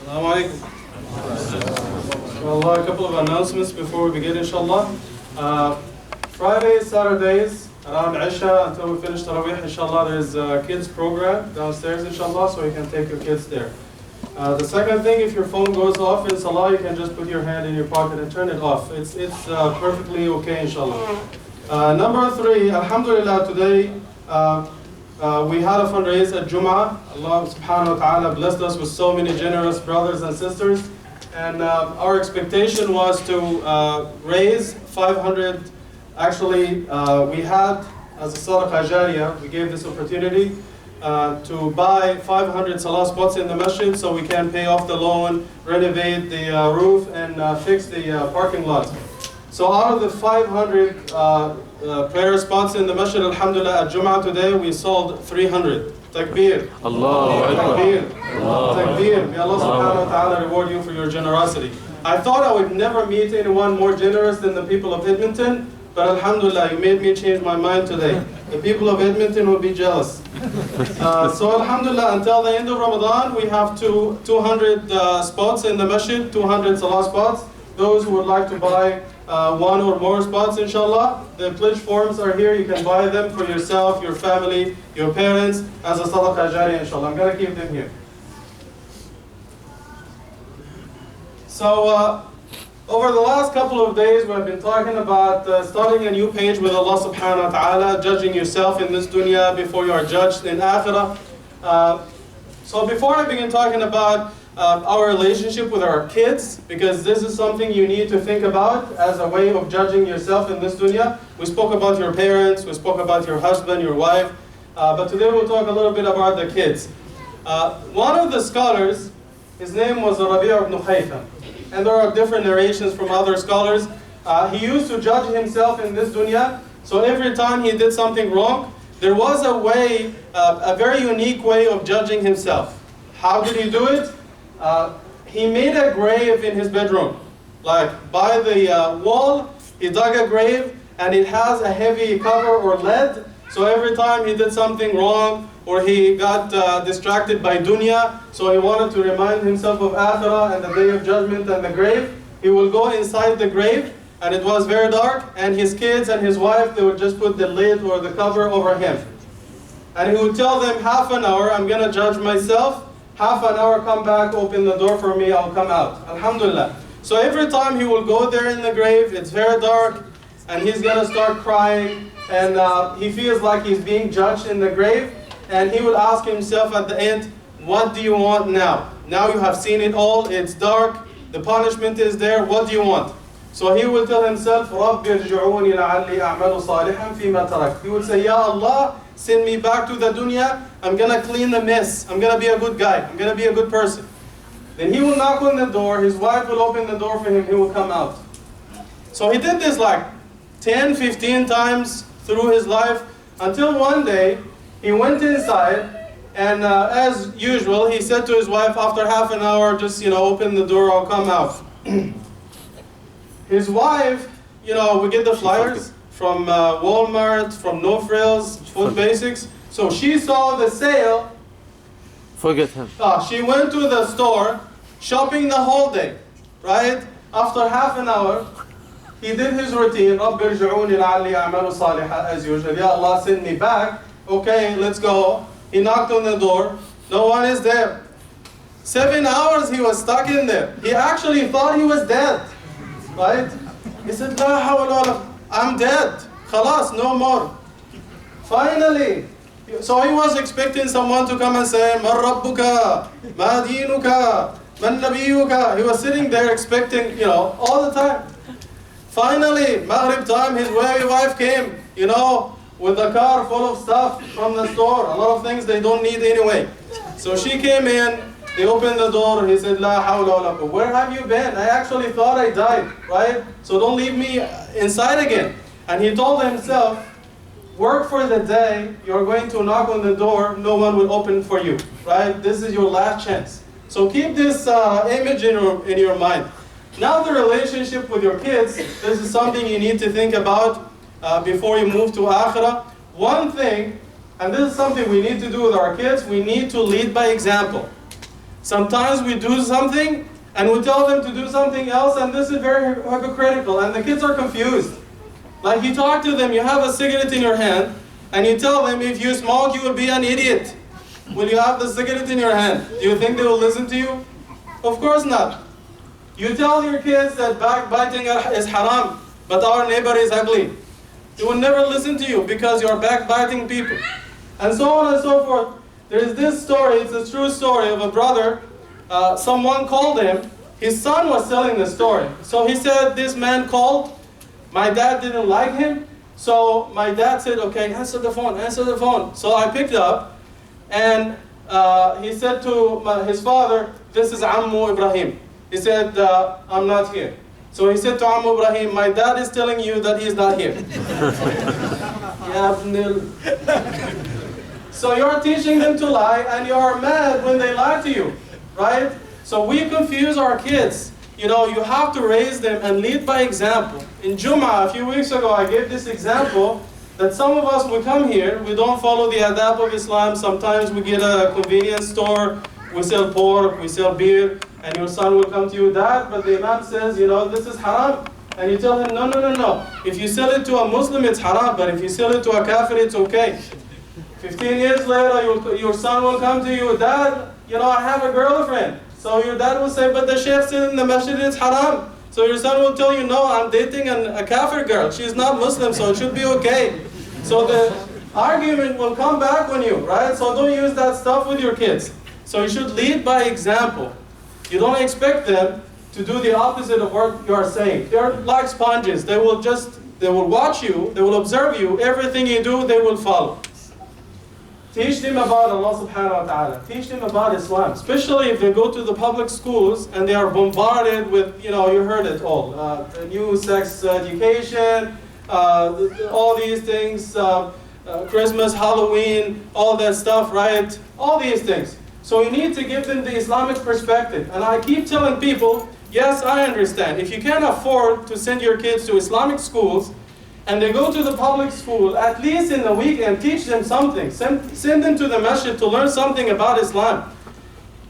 Assalamu alaikum. Inshallah, a couple of announcements before we begin, inshallah. Fridays, Saturdays, around Isha until we finish Taraweeh, inshallah, there's a kids program downstairs, inshallah, so you can take your kids there. The second thing, if your phone goes off in Salah, you can just put your hand in your pocket and turn it off. It's perfectly okay, inshallah. Number 3, alhamdulillah, today we had a fundraiser at Jum'ah. Allah subhanahu wa ta'ala blessed us with so many generous brothers and sisters. And our expectation was to raise 500. Actually, we had, as a sadaqah jariyah, we gave this opportunity to buy 500 salah spots in the masjid so we can pay off the loan, renovate the roof, and fix the parking lot. So out of the 500 prayer spots in the masjid, alhamdulillah, at Jum'ah today, we sold 300. Takbir. Allahu Akbar. Takbir. Takbir. May Allah subhanahu wa ta'ala reward you for your generosity. I thought I would never meet anyone more generous than the people of Edmonton, but alhamdulillah, you made me change my mind today. The people of Edmonton will be jealous. So alhamdulillah, until the end of Ramadan, we have 200 spots in the masjid, 200 salah spots. Those who would like to buy one or more spots, inshallah, the pledge forms are here. You can buy them for yourself, your family, your parents, as a sadaqah jariyah, inshallah. I'm going to keep them here. So, over the last couple of days, we've been talking about starting a new page with Allah subhanahu wa ta'ala, judging yourself in this dunya before you are judged in akhirah. So before I begin talking about our relationship with our kids, because this is something you need to think about as a way of judging yourself in this dunya. We spoke about your parents, we spoke about your husband, your wife, but today we'll talk a little bit about the kids. One of the scholars, his name was Rabi' ibn Khaytham. And there are different narrations from other scholars. He used to judge himself in this dunya. So every time he did something wrong, there was a way, a very unique way of judging himself. How did he do it? He made a grave in his bedroom. Like by the wall, he dug a grave and it has a heavy cover or lead. So every time he did something wrong, or he got distracted by dunya, so he wanted to remind himself of akhirah and the day of judgment and the grave, he will go inside the grave, and it was very dark, and his kids and his wife, they would just put the lid or the cover over him. And he would tell them, half an hour, I'm going to judge myself, half an hour, come back, open the door for me, I'll come out. Alhamdulillah. So every time he will go there in the grave, it's very dark, and he's going to start crying, and he feels like he's being judged in the grave. And he would ask himself at the end, what do you want now? Now you have seen it all, it's dark, the punishment is there, what do you want? So he will tell himself, رَبِّ ارْجِعُونِ لَعَلِّي أَعْمَلُ صَالِحًا فِي مَا تَرَكْتُ. He would say, Ya Allah, send me back to the dunya, I'm going to clean the mess, I'm going to be a good guy, I'm going to be a good person. Then he will knock on the door, his wife will open the door for him, he will come out. So he did this like 10, 15 times through his life, until one day, he went inside, and as usual, he said to his wife, after half an hour, just, open the door, I'll come out. His wife, we get the flyers from Walmart, from No Frills, Food Basics. So she saw the sale. Forget him. She went to the store, shopping the whole day, right? After half an hour, he did his routine, رَبِّ ارْجِعُونِ لَعَلِّي أَعْمَلُ صَالِحًا, as usual. Ya Allah, send me back. Okay, let's go. He knocked on the door. No one is there. 7 hours he was stuck in there. He actually thought he was dead. Right? He said, La hawla wala, I'm dead. Khalas, no more. Finally, so he was expecting someone to come and say, Man rabbuka, ma dinuka, man nabiyuka. He was sitting there expecting, all the time. Finally, Maghrib time, his wife came, with a car full of stuff from the store, a lot of things they don't need anyway. So she came in, they opened the door, he said, La hawla wala quwwata. Where have you been? I actually thought I died, right? So don't leave me inside again. And he told himself, work for the day, you're going to knock on the door, no one will open for you, right? This is your last chance. So keep this image in your mind. Now the relationship with your kids, this is something you need to think about before you move to akhirah. One thing, and this is something we need to do with our kids, we need to lead by example. Sometimes we do something and we tell them to do something else, and this is very hypocritical, and the kids are confused. Like you talk to them, you have a cigarette in your hand, and you tell them if you smoke, you will be an idiot. Will you have the cigarette in your hand? Do you think they will listen to you? Of course not. You tell your kids that backbiting is haram, but our neighbor is ugly. They will never listen to you because you are backbiting people. And so on and so forth. There is this story, it's a true story of a brother. Someone called him. His son was telling the story. So he said, this man called. My dad didn't like him. So my dad said, okay, answer the phone, answer the phone. So I picked up, and he said to his father, this is Ammu Ibrahim. He said, I'm not here. So he said to Ammu Ibrahim, my dad is telling you that he's not here. Ya ibn So you're teaching them to lie, and you're mad when they lie to you, right? So we confuse our kids. You know, you have to raise them and lead by example. In Jum'ah, a few weeks ago, I gave this example that some of us, we come here, we don't follow the adab of Islam. Sometimes we get a convenience store, we sell pork, we sell beer, and your son will come to you, Dad, but the Imam says, you know, this is haram. And you tell him, no, no, no, no. If you sell it to a Muslim, it's haram, but if you sell it to a kafir, it's okay. 15 years later, your son will come to you, Dad, you know, I have a girlfriend. So your dad will say, but the sheikh said in the masjid it's haram. So your son will tell you, no, I'm dating a kafir girl. She's not Muslim, so it should be okay. So the argument will come back on you, right? So don't use that stuff with your kids. So you should lead by example. You don't expect them to do the opposite of what you are saying. They're like sponges. They will watch you, they will observe you. Everything you do, they will follow. Teach them about Allah subhanahu wa ta'ala. Teach them about Islam. Especially if they go to the public schools and they are bombarded with, you know, you heard it all. New sex education, all these things, Christmas, Halloween, all that stuff, right? All these things. So you need to give them the Islamic perspective. And I keep telling people, yes, I understand. If you can't afford to send your kids to Islamic schools, and they go to the public school, at least in the weekend, teach them something. Send them to the masjid to learn something about Islam.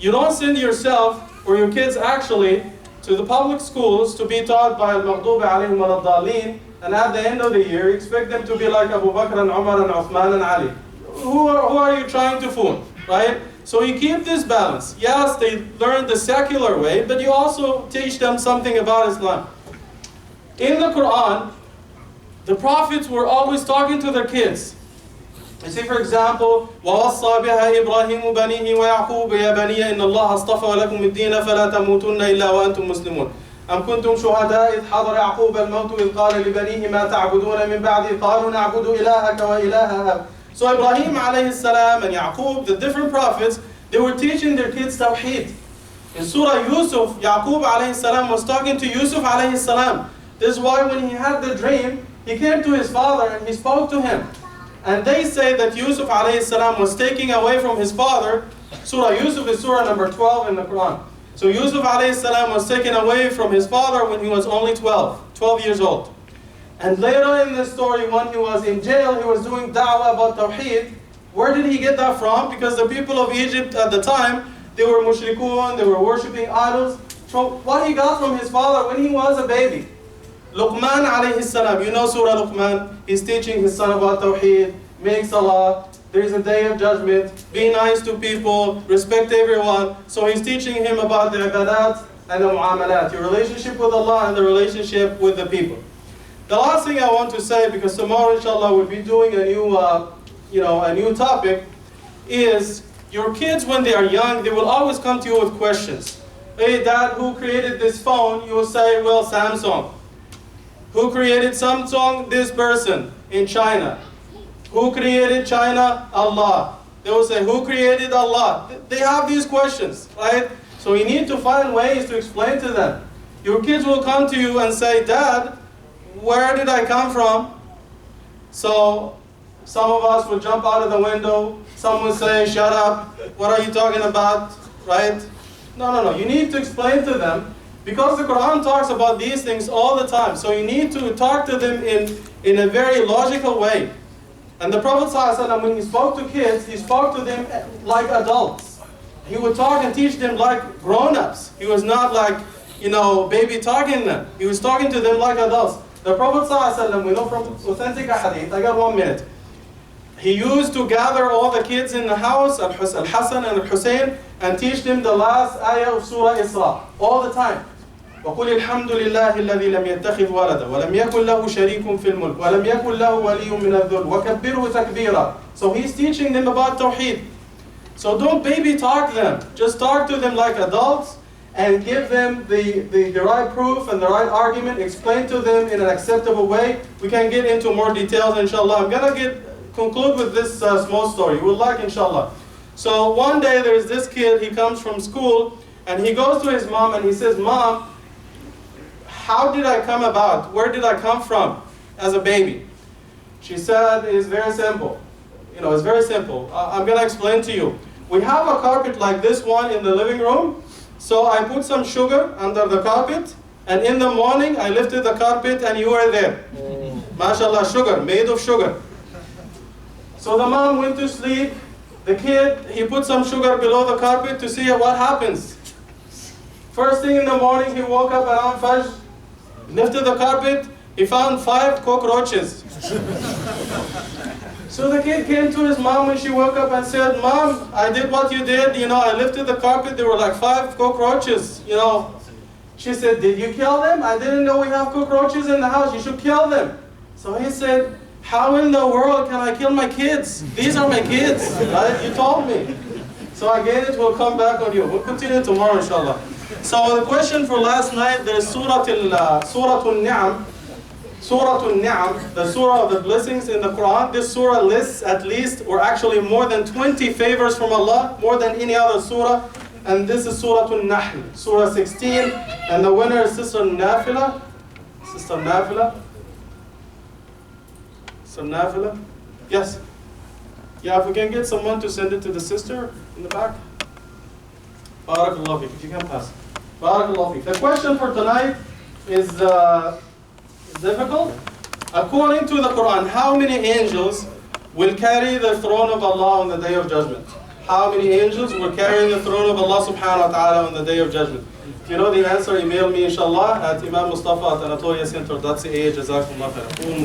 You don't send yourself or your kids actually to the public schools to be taught by al-Maghdubi alayhim wal-Dallin, and at the end of the year, expect them to be like Abu Bakr and Umar and Uthman and Ali. Who are you trying to fool, right? So you keep this balance. Yes, they learn the secular way, but you also teach them something about Islam. In the Quran, the prophets were always talking to their kids. You see, for example, وَوَصَّى بِهَا إِبْرَاهِيمُ بَنِيهِ وَيَعْقُوبُ يَا بَنِيَّ إِنَّ اللَّهَ اصْطَفَى لَكُمُ الدِّينَ فَلَا تَمُوتُنَّ إِلَّا وَأَنْتُمْ مُسْلِمُونَ أَمْ كُنْتُمْ شُهَدَاءَ إِذْ حَضَرَ يَعْقُوبَ الْمَوْتُ إِذْ قَالَ لِبَنِيهِ مَا تَعْبُدُونَ مِنْ بَعْدِي قَالُوا نَعْبُدُ إِلَهَكَ وَإِلَهَ. So Ibrahim alayhi salam and Yaqub, the different prophets, they were teaching their kids Tawheed. In Surah Yusuf, Yaqub alayhi salam was talking to Yusuf alayhi salam. This is why when he had the dream, he came to his father and he spoke to him. And they say that Yusuf alayhi salam was taking away from his father. Surah Yusuf is surah number 12 in the Quran. So Yusuf alayhi salam was taken away from his father when he was only 12 years old. And later in the story, when he was in jail, he was doing da'wah about Tawheed. Where did he get that from? Because the people of Egypt at the time, they were mushrikun, they were worshipping idols. From what he got from his father when he was a baby. Luqman alayhi salam, you know Surah Luqman, he's teaching his son about Tawheed, make salah, there is a day of judgment, be nice to people, respect everyone. So he's teaching him about the ibadat and the mu'amalat, your relationship with Allah and the relationship with the people. The last thing I want to say, because tomorrow inshallah we'll be doing a new topic, is your kids when they are young, they will always come to you with questions. Hey dad, who created this phone? You will say, well, Samsung. Who created Samsung? This person in China. Who created China? Allah. They will say, who created Allah? They have these questions, right? So you need to find ways to explain to them. Your kids will come to you and say, Dad, where did I come from? So some of us will jump out of the window. Some will say, shut up. What are you talking about? Right? No. You need to explain to them. Because the Quran talks about these things all the time. So you need to talk to them in a very logical way. And the Prophet ﷺ, when he spoke to kids, he spoke to them like adults. he would talk and teach them like grown-ups. He was not like, baby talking them. He was talking to them like adults. The Prophet ﷺ, we know from authentic hadith, I got 1 minute. He used to gather all the kids in the house, Al-Hassan and Al-Hussein, and teach them the last ayah of Surah Isra, all the time. وَقُلِ الْحَمْدُ لِلَّهِ الَّذِي لَمْ يَتَّخِذْ وَلَدًا وَلَمْ يَكُنْ لَهُ شَرِيكٌ فِي الْمُلْكِ وَلَمْ يَكُنْ لَهُ وَلِيٌّ مِنَ الذُّلِّ وَكَبِّرْهُ تَكْبِيرًا. So he's teaching them about Tawheed. So don't baby talk them. Just talk to them like adults and give them the right proof and the right argument. Explain to them in an acceptable way. We can get into more details, inshallah. I'm going to conclude with this small story. You will like, inshallah. So one day there's this kid, he comes from school, and he goes to his mom and he says, Mom, how did I come about? Where did I come from as a baby? She said, it's very simple. It's very simple. I'm going to explain to you. We have a carpet like this one in the living room. So I put some sugar under the carpet, and in the morning I lifted the carpet and you were there. MashaAllah, sugar, made of sugar. So the mom went to sleep. The kid, he put some sugar below the carpet to see what happens. First thing in the morning, he woke up around Fajr, lifted the carpet, he found 5 cockroaches. So the kid came to his mom when she woke up and said, Mom, I did what you did, I lifted the carpet, there were like 5 cockroaches, She said, did you kill them? I didn't know we have cockroaches in the house, you should kill them. So he said, how in the world can I kill my kids? These are my kids, right? You told me. So again, it will come back on you. We'll continue tomorrow, inshallah. So the question for last night, there's Surah Al-Ni'am. Surah Al-Ni'am, the surah of the blessings in the Quran. This surah lists at least, or actually more than 20 favors from Allah, more than any other surah. And this is Surah Al-Nahl, Surah 16. And the winner is Sister Nafila. Sister Nafila. Sister Nafila. Yes. Yeah, if we can get someone to send it to the sister in the back. Barakallahu feek, if you can pass. Barakallahu feek. The question for tonight is difficult. According to the Quran, how many angels will carry the throne of Allah on the Day of Judgment? How many angels will carry the throne of Allah subhanahu wa ta'ala on the Day of Judgment? If you know the answer, email me inshallah at Imam Mustafa at Anatolia Center.ca. Jazakumullah khairan.